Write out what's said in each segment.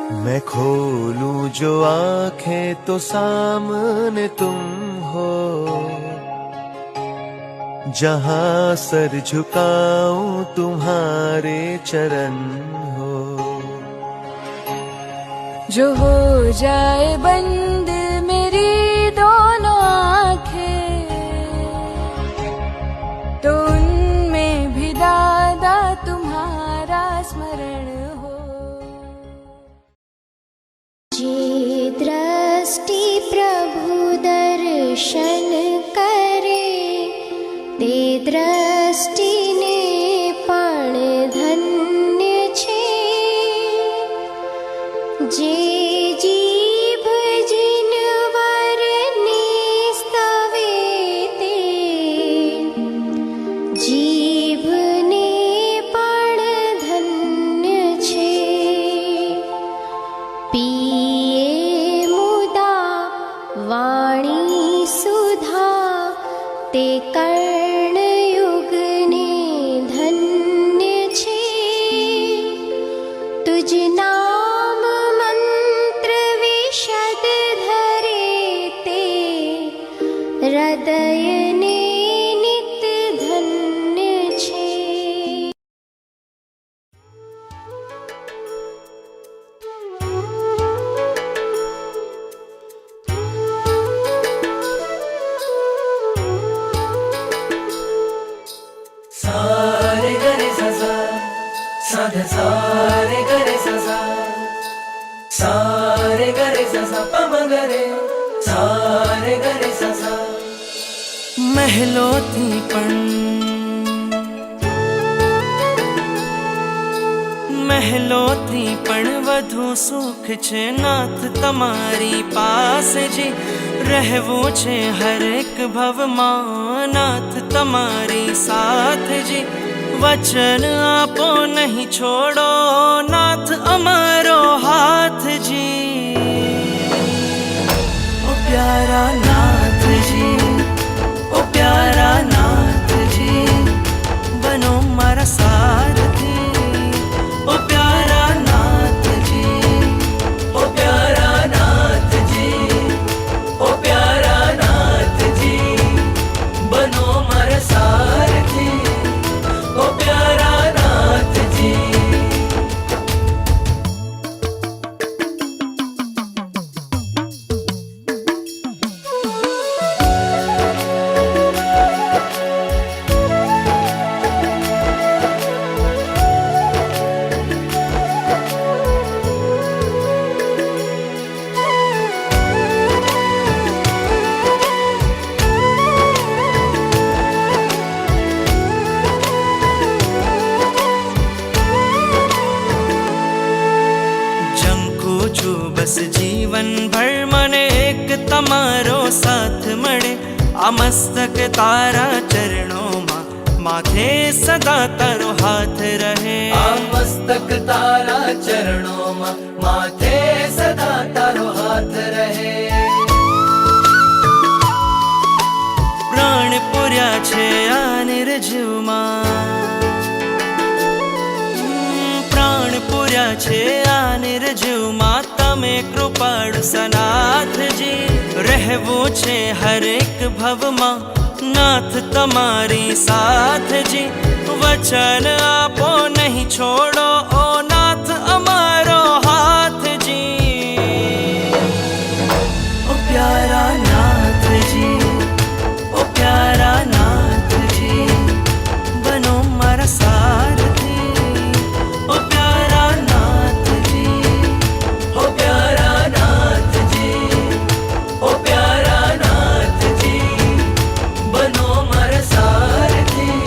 मैं खोलूं जो आंखें तो सामने तुम हो, जहां सर झुकाऊं तुम्हारे चरण हो। जो हो जाए बंद मेरी दोनों आंखें, तो उनमें भी दादा तुम्हारा स्मरण हो। जे दृष्टि प्रभु दर्शन करे, ते दृष्टिने पण धन्य छे। जे जीभ जिनवरने स्तवे, ते जीभने पण धन्य छे। पिए मुदा वाणी सुधा, ते कर्णयुगने धन्य छे। तुझ नाम मंत्र विशद धरे, ते हृदयने नित धन्य छे। सारे गरे ससा साधे सारे गरे ससा, सारे गरे ससा पम गरे, सारे गरे ससा। महलोथी पण महलोथी पण વધુ સુખ છે નાથ તમારી પાસે જી। રહેવું છે હરેક ભવમાં નાથ તમારી સાથ જી। વચન આપો નહીં છોડો નાથ અમારો હાથ જી। ઓ પ્યારા નાથજી, ઓ પ્યારા નાથજી, બનો મારા સારથી। ઓ પ્યારા નાથજી, ઓ પ્યારા નાથજી, ઓ પ્યારા નાથજી, બનો મારા સારથી। ઓ પ્યારા નાથજી। बस जीवन भर मने एक तमारो साथ मळे। आ मस्तक तारा चरणों मां, माथे सदा तारो हाथ रहे। आ मस्तक तारा चरणों मां, माथे सदा तारो हाथ रहे। प्राण पुर्या छे आ निर्जीवमां, प्राण पुर्या छे आ निर्जीवमां, તમે કૃપાળુ સનાથજી। રહેવું છે હરેક ભવમાં નાથ તમારી સાથજી। વચન આપો નહીં છોડો ઓ નાથ અમારો હાથજી। ઓ પ્યારા નાથજી, ઓ પ્યારા નાથજી, બનો મારા સારથી। ઓ પ્યારા નાથજી, ઓ પ્યારા નાથજી, ઓ પ્યારા નાથજી, બનો મારા સારથી।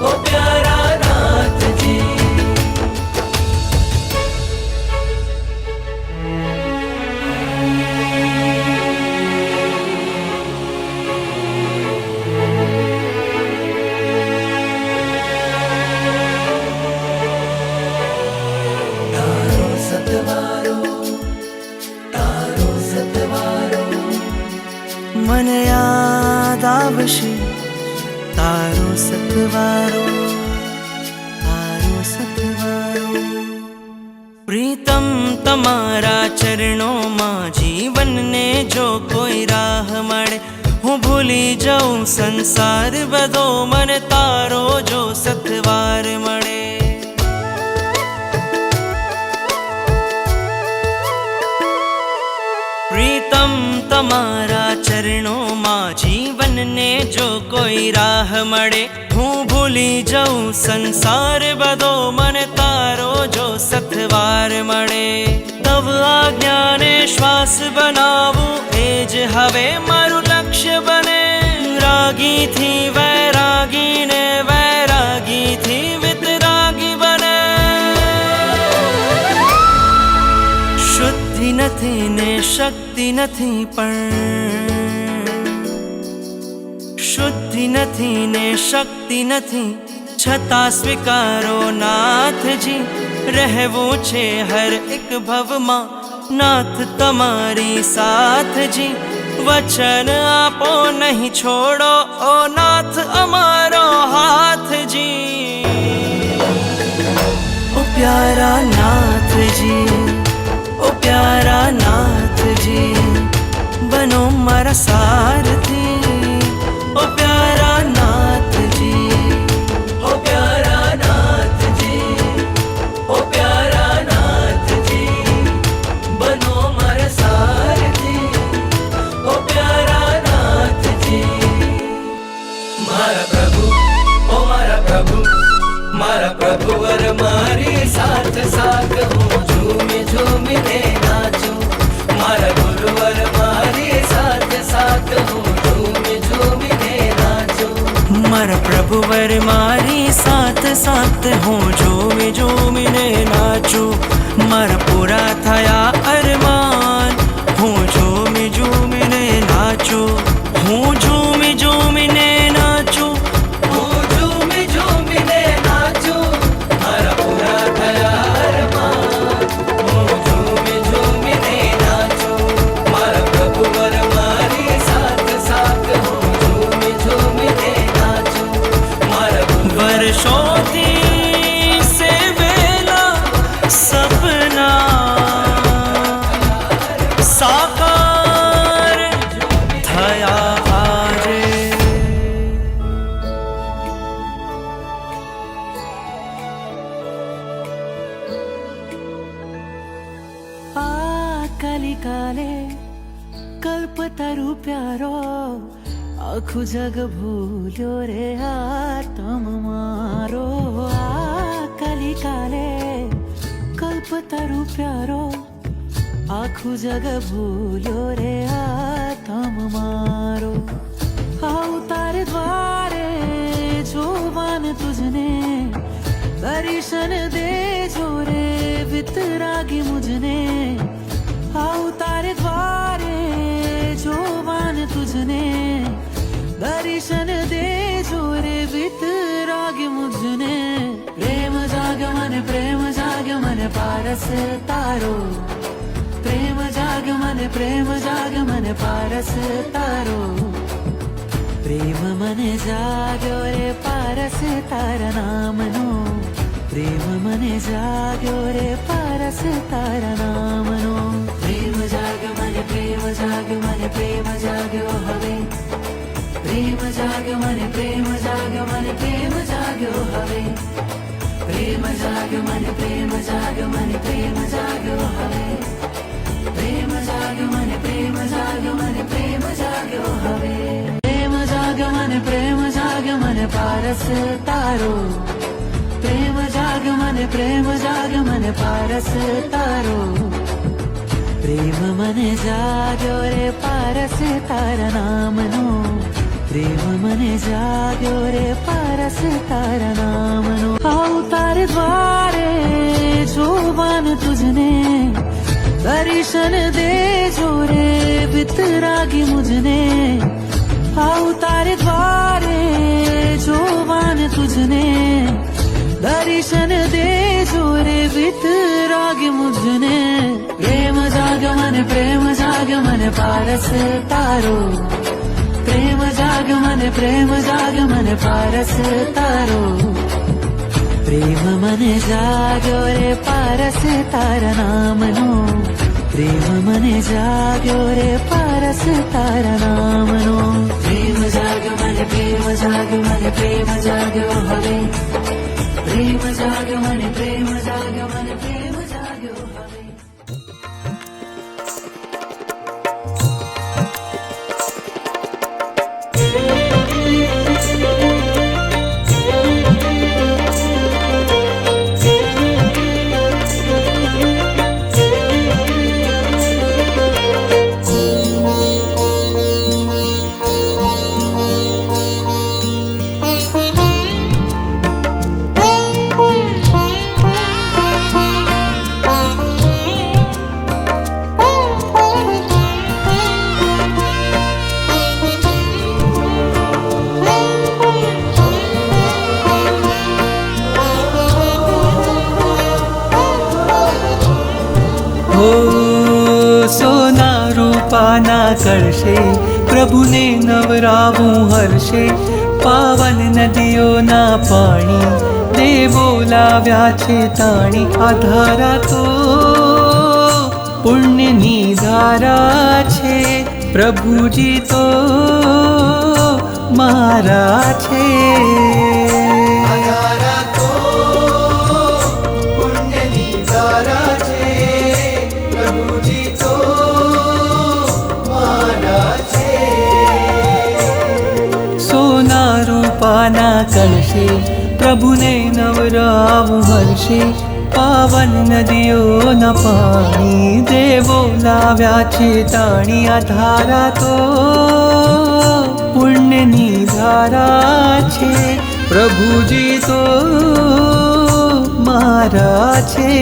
ઓ પ્યારા નાથજી। તારો સતવારો, તારો સતવારો, મને યાદ આવશે તારો સતવારો, તારો સતવારો। પ્રીતમ તમારા ચરણોમાં જીવનને જો કોઈ રાહ મળે, હું ભૂલી જાઉં સંસાર બધો, મને તારો જો સથવાર મળે. પ્રીતમ તમારા ચરણોમાં જીવનને જો કોઈ રાહ મળે, હું ભૂલી જાઉં સંસાર બધો, મને તારો જો સથવાર મળે. તવ આજ્ઞાને શ્વાસ બનાવું એ જ હવે મારું લક્ષ્ય બને. રાગીથી વૈરાગીને, વૈરાગીથી વિતરાગી બને. શુદ્ધિ નથી ને શક્તિ નથી, પણ શુદ્ધિ નથી ને શક્તિ નથી, છતાં સ્વીકારો નાથજી. રહેવું છે હર એક ભવમાં, નાથ તમારી સાથજી. વચન આપો નહીં છોડો, ઓ નાથ અમારો હાથજી. ઓ પ્યારા નાથજી, ઓ પ્યારા નાથજી, બનો મારા સારથી. ઓ પ્યારા નાથજી, ઓ પ્યારા નાથજી, ઓ પ્યારા નાથજી, બનો મારા સારથી. ઓ પ્યારા નાથજી, મારા પ્રભુ, ઓ મારા પ્રભુ, મારા પ્રભુ વર મારી સાથ સાથ, હું ઝૂમી ઝૂમીને નાચું. મારા ગુરુવર મારી સાથ સાથ, હું ઝૂમી ઝૂમીને નાચું. મારા પ્રભુવર મારી સાથ સાથ, હું ઝૂમી ઝૂમીને નાચું. મારા પૂરા થયા અરમાન, હું ઝૂમી ઝૂમીને નાચું. હું ઝૂમી ઝૂમીને નાચું, હું ઝૂમી ઝૂમીને નાચું. મારા પૂરા થયા અરમાન, હું ઝૂમી ઝૂમીને નાચું. મારા પ્રભુવર મારી સાથ સાથ, હું ઝૂમી ઝૂમીને નાચું. મારા વર્ષોથી સેવેલા સપના સાકાર થયા આજે. આ કલિકાલે કલ્પતરુ પ્યારો, આખું જગ ભૂલ્યો રે આત્મ મારો. આ કલિકાલે કલ્પતરુ પ્યારો, આખું જગ ભૂલ્યો રે આત્મ મારો. આવું તારે દ્વારે જોવાન તુજને, દર્શન દેજો રે વિતરાગી મુझने. આવું તારે દ્વારે જોવાન તુજને, દર્શન દેજો રે વિતરાગી મુझने. પ્રેમ જાગ્યો મને, પ્રેમ જાગ્યો મને પારસ તારો. પ્રેમ જાગ્યો મને, પ્રેમ જાગ્યો મને પારસ તારો. પ્રેમ મને જાગ્યો રે પારસ તારા નામનો. પ્રેમ મને જાગ્યો રે પારસ તારા નામનો. પ્રેમ જાગ્યો મને, પ્રેમ જાગ્યો મને, પ્રેમ જાગ્યો હવે. પ્રેમ જાગ્યો મને, પ્રેમ જાગ્યો મને, પ્રેમ જાગ્યો હવે. પ્રેમ જાગ્યો મને, પ્રેમ જાગ્યો મને, પ્રેમ જાગ્યો હવે. પ્રેમ જાગ્યો મને, પ્રેમ જાગ્યો મને, પ્રેમ જાગ્યો હવે. પ્રેમ જાગ્યો મને, પ્રેમ જાગ્યો મને પારસ તારો. પ્રેમ જાગ્યો મને, પ્રેમ જાગ્યો મને પારસ તારો. પ્રેમ મને જાગ્યો રે પારસ તારા નામનો. પ્રેમ મને જાગ્યો રે પારસ તારા નામનો. આવું તારે દ્વારે જોવાન તુજને, દર્શન દેજો રે વિતરાગી મુझने. આવું તારે દ્વારે જોવાન તુજને, દર્શન દેજો રે વિતરાગી મુझने. પ્રેમ જાગ્યો મને, પ્રેમ જાગ્યો મને પારસ તારો. પ્રેમ જાગ્યો મને, પ્રેમ જાગ્યો મને પારસ તારો. પ્રેમ મને જાગ્યો રે પારસ તારા નામનો, પ્રેમ મને જાગ્યો રે પારસ તારા નામનો. પ્રેમ જાગ્યો મને, પ્રેમ જાગ્યો મને, પ્રેમ જાગ્યો હવે. પ્રેમ જાગ્યો મને, પ્રેમ જાગ્યો મને, પ્રેમ જાગ્યો હવે. સોના રૂપાના કળશે પ્રભુને નવરાવું હર્ષે. પાવન નદીઓના પાણી દેવો લાવ્યા છે તાણી. આ ધારા તો પુણ્યની ધારા છે, પ્રભુજી તો મારા છે. પાના કળશે પ્રભુને નવરાવું હર્ષે. પાવન નદીઓના પાણી દેવો લાવ્યા છે તાણી. આ ધારા તો પુણ્યની ધારા છે, પ્રભુજી તો મારા છે.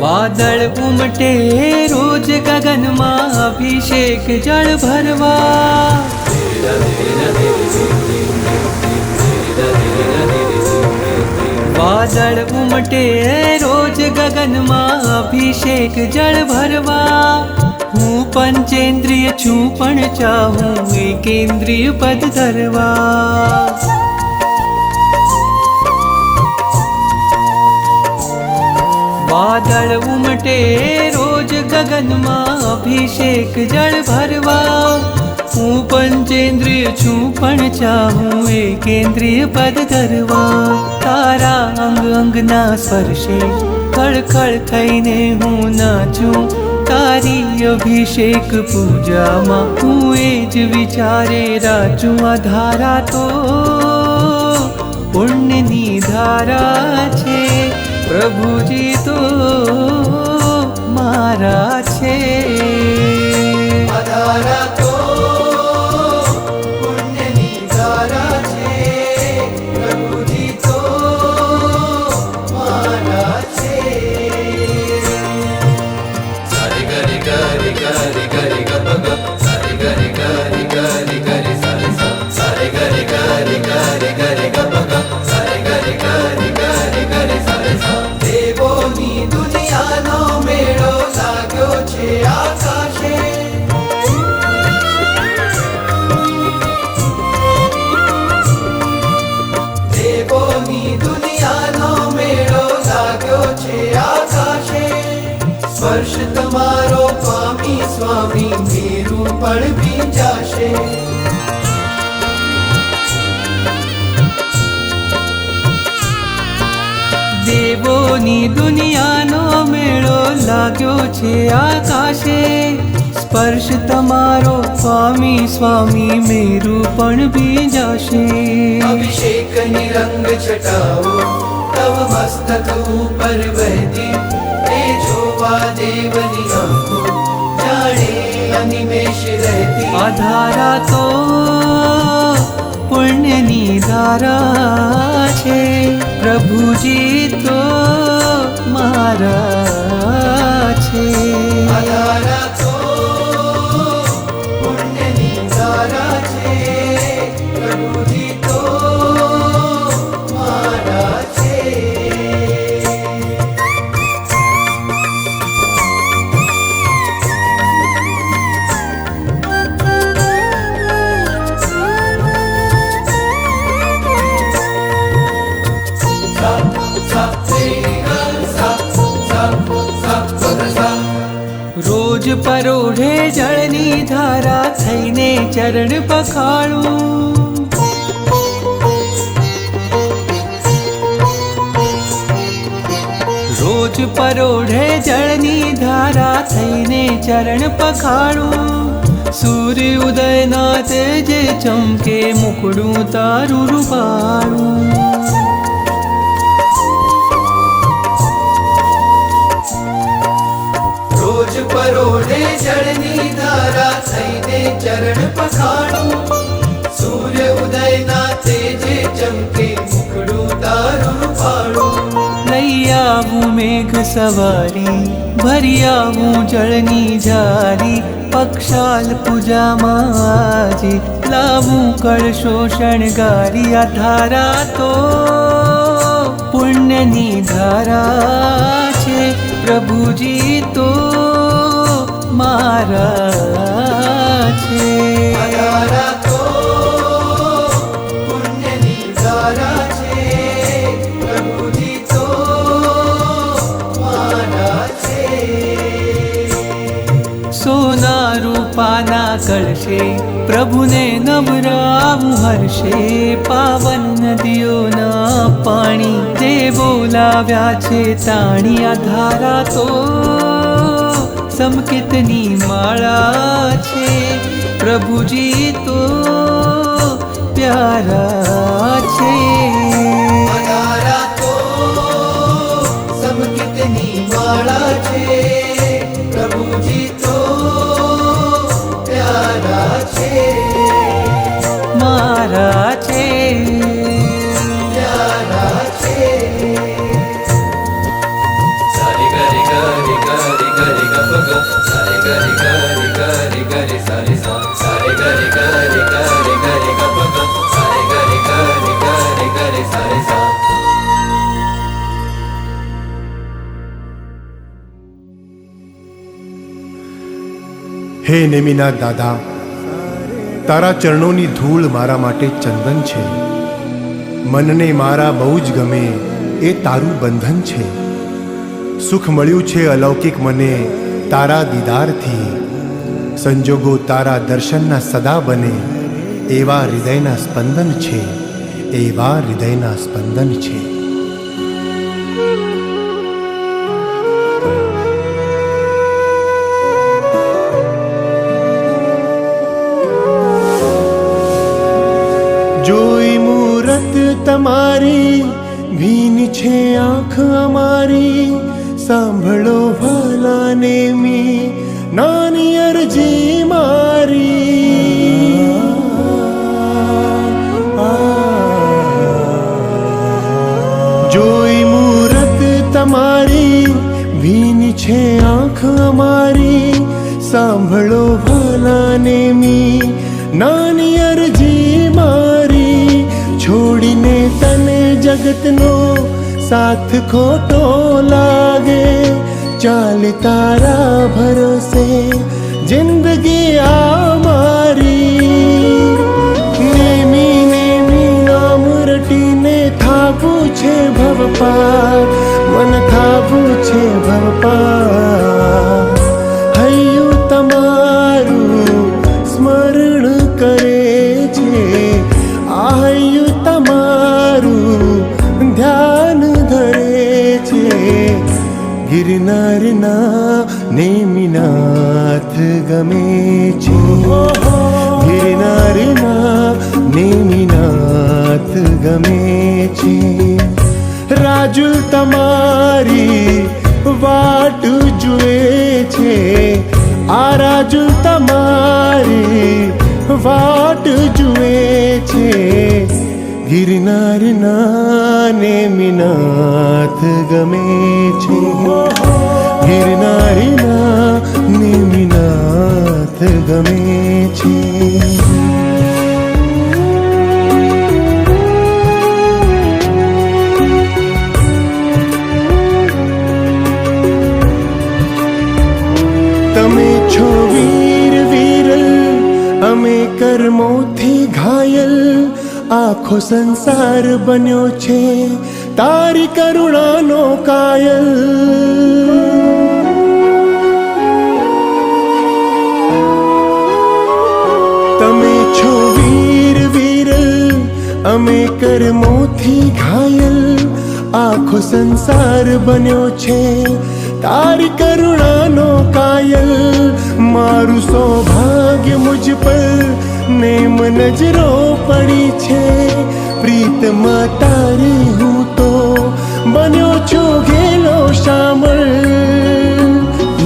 વાદળ ઉમટે રોજ ગગનમાં અભિષેક જળ ભરવા. વાદળ ઉમટે રોજ ગગનમાં અભિષેક જળ ભરવા. હું પંચેન્દ્રિય છું પણ ચાહું એકેન્દ્રિય પદ ધરવા. વાદળ ઉમટે રોજ ગગનમાં અભિષેક જળ ભરવા. હું પંચેન્દ્રિય છું પણ ચાહું એકેન્દ્રિય પદ ધરવા. તારા અંગ અંગના સ્પર્શે ખળખળ થઈને હું નાચું. તારી અભિષેક પૂજામાં હું એ જ વિચારે રાચું. આ ધારા તો પુણ્યની ધારા છે, પ્રભુજી તો મારા છે. સ્પર્શ તમારો પામી સ્વામી મેરું પણ ભીંજાશે. દેવોની દુનિયાનો મેળો લાગ્યો છે આકાશે. સ્પર્શ તમારો સ્વામી સ્વામી મેરું પણ ભીંજાશે. અભિષેકની રંગ છટાઓ તવ મસ્તક ઉપર વહેતી. એ જોવા દેવની આંખો જાણે અનિમેષ રહેતી. આ ધારા તો પુણ્યની ધારા છે, પ્રભુજી તો મારા છે. ધારા તો પુણ્યની ધારા છે, પ્રભુજી તો મારા છે. રોજ પરોઢે જળની ધારા થઈને ચરણ પખાળું. રોજ પરોઢે જળની ધારા થઈને ચરણ પખાળું. સૂર્ય ઉદયના તેજે ચમકે મુકડું તારું રૂપાળું. રોજ પરોઢે જળની ધારા થઈને ચરણ પખાડું. સૂર્ય ઉદયના તેજે ચમકે મુખડું તારું પાડું. લઈ આવું મેઘ સવારી, ભરી આવું જળની જારી. પક્ષાલ પૂજામાં આજે લાવું કળશો શણગારી. આ ધારા તો પુણ્યની ધારા છે, પ્રભુજી તો મારા છે. ધારા તો પુણ્યની ધારા છે, પ્રભુજી તો મારા છે. સોના રૂપાના કળશે પ્રભુને નવરાવું હર્ષે. પાવન નદીઓના પાણી દેવો લાવ્યા છે તાણી. આ ધારા તો સમકિતની માળા છે, પ્રભુજી તો પ્યારા છે. ધારા તો સમકિતની માળા છે, પ્રભુજી તો પ્યારા છે. મારા છે, પ્યારા છે. सारे गरे गरे गरे गरे गप ग सारे गरे गरे गरे गरे सारे सा सारे गरे गरे गरे गरे गप ग सारे गरे गरे गरे गरे सारे सा. હે નેમિનાથ દાદા, તારા ચરણોની ધૂળ મારા માટે ચંદન છે. મનને મારા બહુ જ ગમે એ તારું બંધન છે. સુખ મળ્યું છે અલૌકિક મને તારા દીદારથી. સંજોગો તારા દર્શનના સદા બને એવા હૃદયના સ્પંદન છે, એવા હૃદયના સ્પંદન છે. જોઈ મૂરત તમારી, ભીન છે આંખ અમારી. સાંભળો ભલા નેમી નાની અરજી મારી. જોઈ મૂરત તમારી, ભીન છે આંખ અમારી. સાંભળો ભલા નેમી નાની અરજી મારી. છોડીને તને જગતનો સાથ ખોટો લાગે. ચાલ તારા ભરોસે જિંદગી આ મારી. નેમી નેમી નામ રટીને થાપું છે ભવપાર. મન થાપું છે ભવપાર. હૈયું તમારું સ્મરણ કરે છે. આ હૈયું તમારું ધ્યાન ધરે છે. ગિરનારના નેમિનાથ ગમે છે. ગિરનારના નેમિનાથ ગમે છે. રાજુલ તમારી વાટ જુએ છે. આ રાજુલ તમારી વાટ જુએ છે. ગિરનારના નેમિનાથ ગમે છે, ગિરનારના નેમિનાથ ગમે છે. તમે છો વીર વિરલ, અમે કર્મોથી ઘાયલ, આખો સંસાર બન્યો છે તારી કરુણાનો કાયલ. તમે છો વીર વિરલ, અમે કર્મોથી ઘાયલ, આખો સંસાર બન્યો છે તારી કરુણાનો કાયલ. મારું સૌભાગ્ય મુજ પર નેમ નજરો પડી છે, પ્રીતમાં તારી હું તો બન્યો છું ઘેલો શામળ.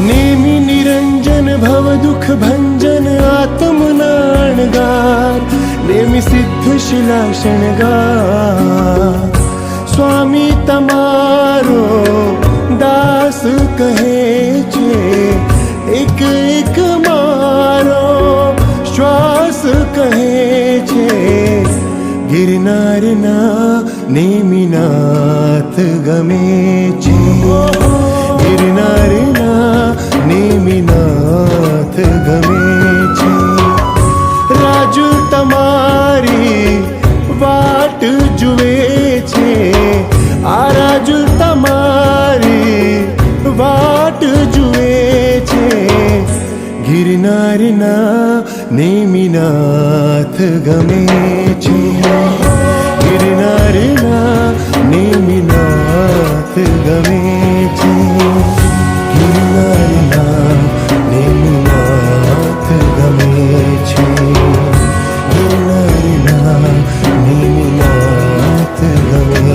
નેમી નિરંજન ભવ દુઃખ ભંજન આત્મનાણગાર, નેમી સિદ્ધ શિલા શણગાર. સ્વામી તમારો દાસ કહે છે, એક એક મારો શ્વાસ કહે છે. ગિરનારના નેમિનાથ ગમે છે, ગિરનારના નેમિનાથ ગમે છે. રાજુ તમારી વાટ જુએ છે, આ રાજુ તમારી વાટ જુએ છે. ગિરનારના નેમિનાથ ગમે છે, ગિરનારના નેમિનાથ ગમે છે. ગિરનારના નેમિનાથ ગમે છે, ગિરનારના નેમિનાથ ગમે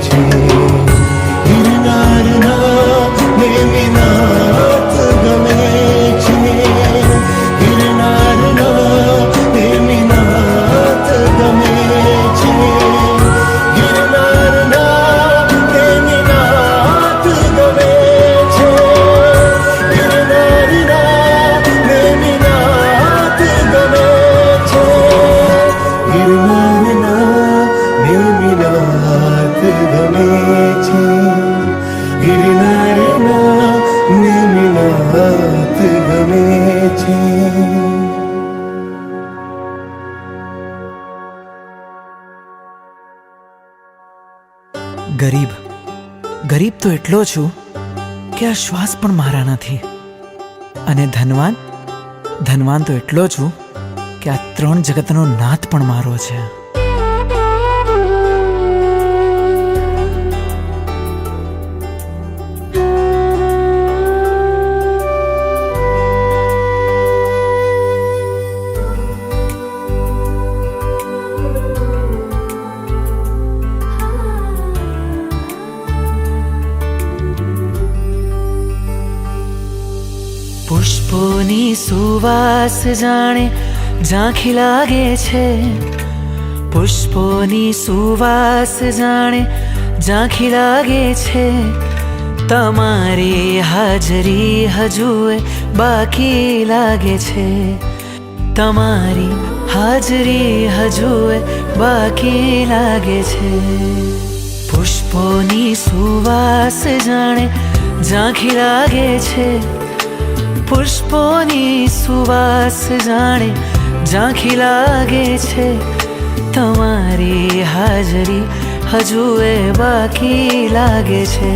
છે. ગિરનારના નેમિનાથ ગમે છે, ગિરનારના નેમિનાથ ગમે છે. ગિરનારના નેમિનાથ ગમે છે, ગિરનારના નેમિનાથ ગમે છે. ગિરનારના નેમિનાથ ગમે છે, ગિરનારના નેમિનાથ ગમે છે. ગરીબ ગરીબ તો એટલો છું કે આ શ્વાસ પણ મારા નથી, અને ધનવાન ધનવાન તો એટલો છું કે આ ત્રણ જગતનો નાથ પણ મારો છે. પુષ્પોની સુવાસ જાણે ઝાંખી લાગે છે, પુષ્પોની સુવાસ જાણે ઝાંખી લાગે છે. તમારી હાજરી હજુએ બાકી લાગે છે, તમારી હાજરી હજુએ બાકી લાગે છે. પુષ્પોની સુવાસ જાણે ઝાંખી લાગે છે, પુષ્પોની સુવાસ જાણે ઝાંખી લાગે છે. તમારી હાજરી હજુએ બાકી લાગે છે,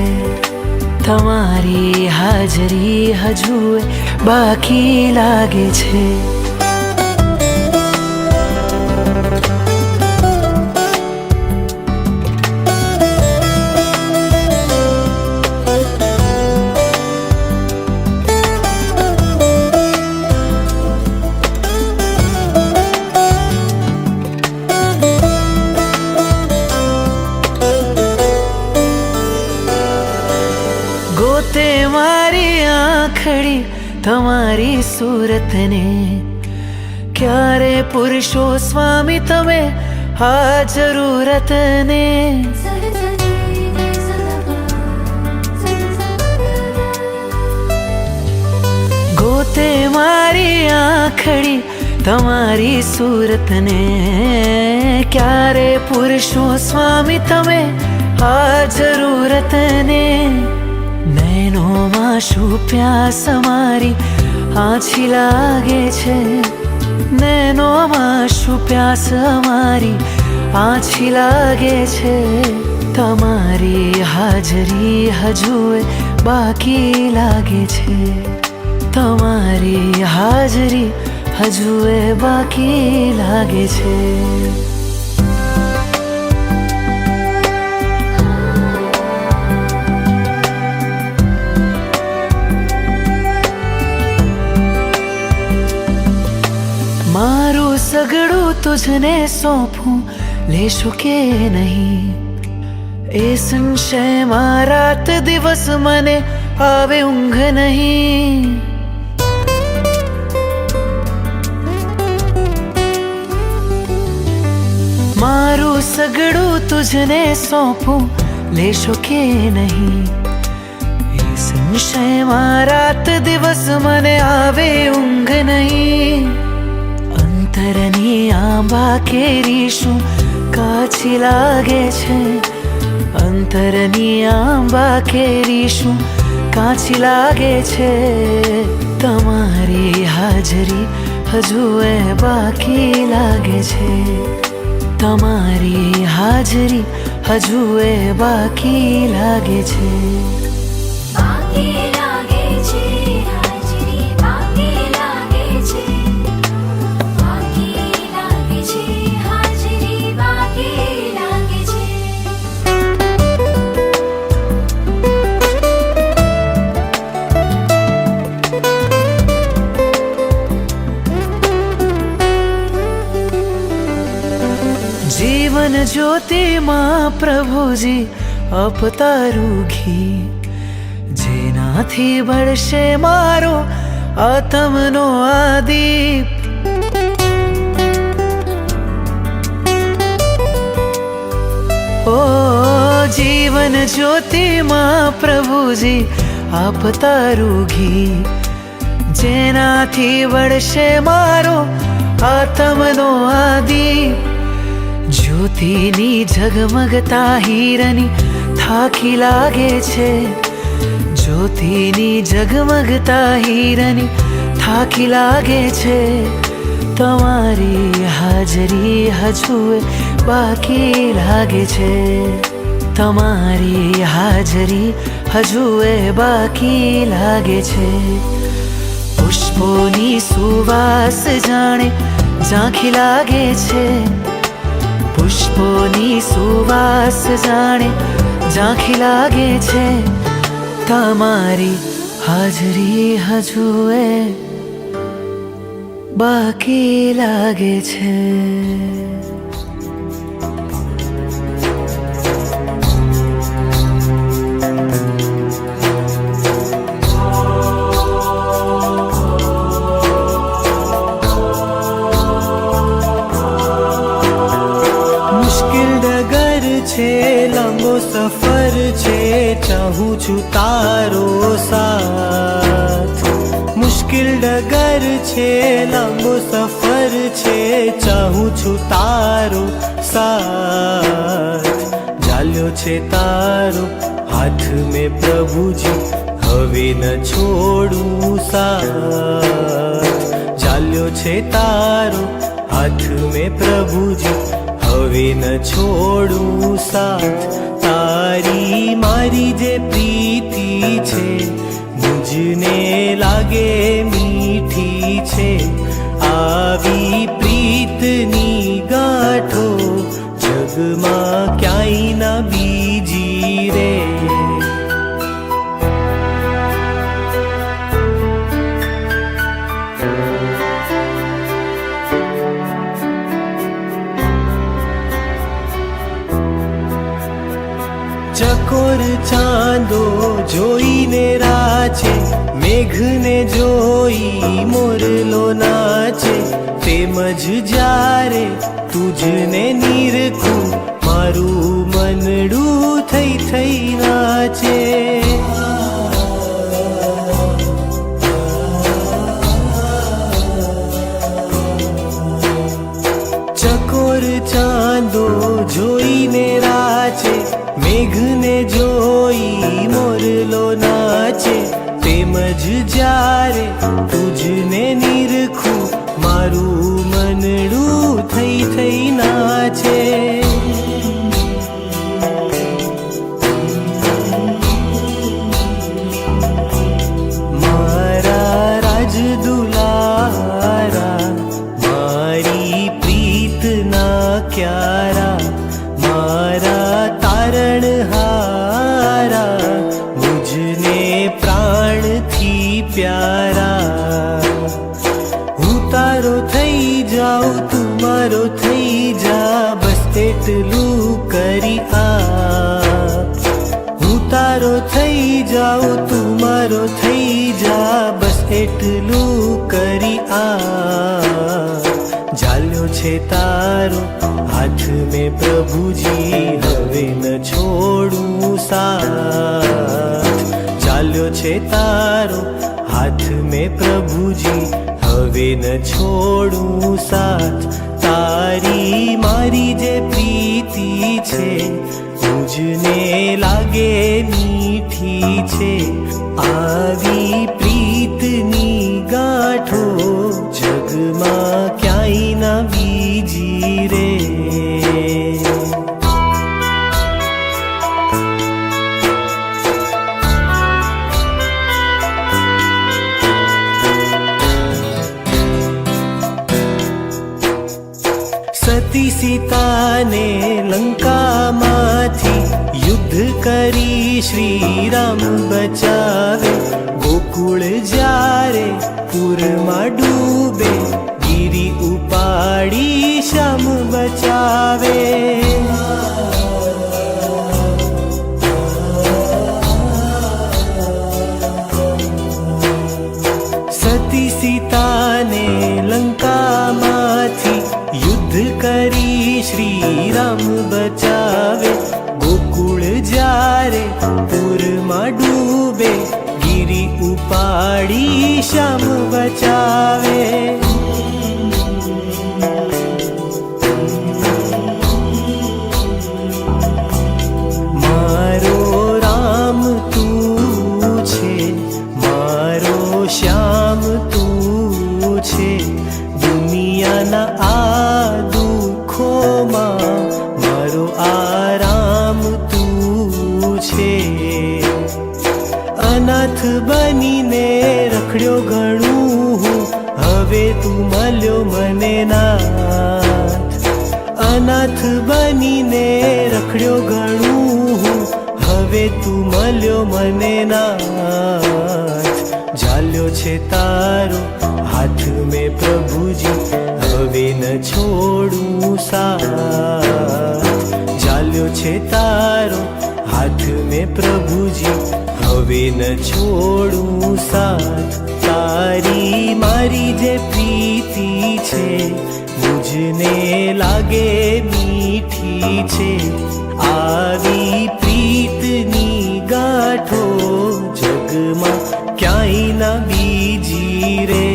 તમારી હાજરી હજુએ બાકી લાગે છે. ગોતે મારી આંખડી તમારી સુરતને, ક્યારે પુરુષો સ્વામી તમે આ જરૂરત ને ગોતે મારી આંખડી તમારી સુરતને ક્યારે પુરુષો સ્વામી તમે આ જરૂરતને નૈનોમાં શું પ્યાસ મારી આછી લાગે છે નૈનોમાં શું પ્યાસ મારી આછી લાગે છે તમારી હાજરી હજુએ બાકી લાગે છે તમારી હાજરી હજુએ બાકી લાગે છે મારું સગડું તુજને સોંપું લેશો કે નહીં એ સંશયમાં રાત દિવસ મને આવે ઊંઘ નહીં મારું સગડું તુજને સોંપું લેશો કે નહીં એ સંશયમાં રાત દિવસ મને આવે ઊંઘ નહીં અંતરની આંબા કેરી શું કાચી લાગે છે અંતરની આંબા કેરી શું કાચી લાગે છે તમારી હાજરી હજુએ બાકી લાગે છે તમારી હાજરી હજુએ બાકી લાગે છે જીવન જ્યોતિમાં પ્રભુજી અપતારું ઘી જેનાથી બળશે મારો આત્મનો આ દીપ ઓ જીવન જ્યોતિમાં પ્રભુજી અપતારું ઘી જેનાથી બળશે મારો આત્મનો આ દીપ જ્યોતિની ઝગમગતા હીરની થાકી લાગે છે જ્યોતિની ઝગમગતા હીરની થાકી લાગે છે તમારી હાજરી હજુએ બાકી લાગે છે તમારી હાજરી હજુએ બાકી લાગે છે પુષ્પોની સુવાસ જાણે ઝાંખી લાગે છે પુષ્પોની સુવાસ જાણે ઝાંખી લાગે છે તમારી હાજરી હજુએ બાકી લાગે છે લાંબો સફર છે ચાહું છું તારો સાથ મુશ્કિલ ડગર છે લાંબો સફર છે ચાહું છું તારો સાથ ચાલ્યો છે તારો હાથ મેં પ્રભુજી હવે ન છોડું સાથ ચાલ્યો છે તારો હાથ મેં પ્રભુજી હવે ન છોડું સાથ તારી મારી જે પ્રીતિ છે મુજને લાગે મીઠી છે આવી પ્રીતની ગાંઠો જગમાં ક્યાંય ના બીજી રે ચકોર ચાંદો જોઈને રાચે મેઘને જોઈ મોરલો નાચે, તેમજ જ્યારે તુજને નિરખું, મારું મનડું થઈ થઈ નાચે. ચકોર ચાંદો જોઈને રાચે, મેઘને જોઈ મોરલો નાચે, તેમજ જ્યારે તુજને નિરખું, મારું મનડું થઈ થઈ નાચે. મારા રાજ દુલારા, મારી પ્રીતના ક્યારા, મારા તારણહારા, મુજને પ્રાણથી પ્યારા. હું તારો થઈ જાઉં, તું મારો થઈ જા, બસ એટલું કરી આપ. હું તારો થઈ જાઉં, તું મારો થઈ જા, બસ એટલું કરી આપ. ઝાલ્યો છે તારો હાથ મેં પ્રભુજી, હવે ન છોડું સાથ. ઝાલ્યો છે તારો હાથ મેં પ્રભુજી, હવે ન છોડું સાથ. તારી મારી જે પ્રીતિ છે, મુજને લાગે મીઠી છે. આવી પ્રીતની ગાંઠો જગમાં ક્યાંય ના બીજી રે. સતી સીતાને લંકામાંથી યુદ્ધ કરી શ્રી રામ બચાવે. ગોકુળ જ્યારે પૂરમાં ડૂબે, ગીરી ઉપાડી શ્યામ બચાવે. સતી સીતાને લંકામાંથી યુદ્ધ કરી શ્રી રામ બચાવે. ગોકુળ જ્યારે પૂરમાં ડૂબે, ગીરી ઉપાડી શ્યામ બચાવે. મારો રામ તું છે, મારો શ્યામ તું છે. દુનિયાના આ દુઃખોમાં મારો આરામ તું છે. અનાથ બનીને રખડ્યો ઘણું હું, હવે તું મળ્યો મને નાથ. અનાથ બનીને રખડ્યો ઘણું હું, હવે તું મળ્યો મને નાથ. ઝાલ્યો છે તારો હાથ મેં પ્રભુજી, હવે ન છોડું સાથ. ઝાલ્યો છે તારો હાથ મેં પ્રભુજી, હવે ન છોડું સાથ. તારી મારી જે પ્રીતિ છે, મુજને લાગે મીઠી છે. આવી પ્રીતની ગાંઠો જગમાં ક્યાંય ના બીજી રે.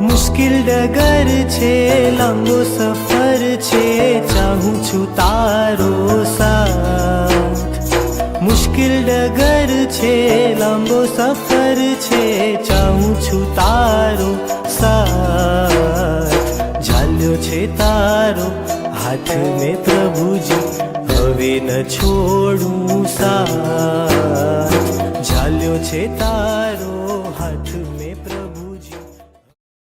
મુશ્किल डगर छे, लांबो सफर छे, चाहूं छू तारो साथ. मुश्किल डगर छे, लांबो सफर छे, चाहूं छू तारो साथ. ઝાલ્યો છે તારો હાથ મેં પ્રભુજી, હવે ન છોડું સાથ. ઝાલ્યો છે તારો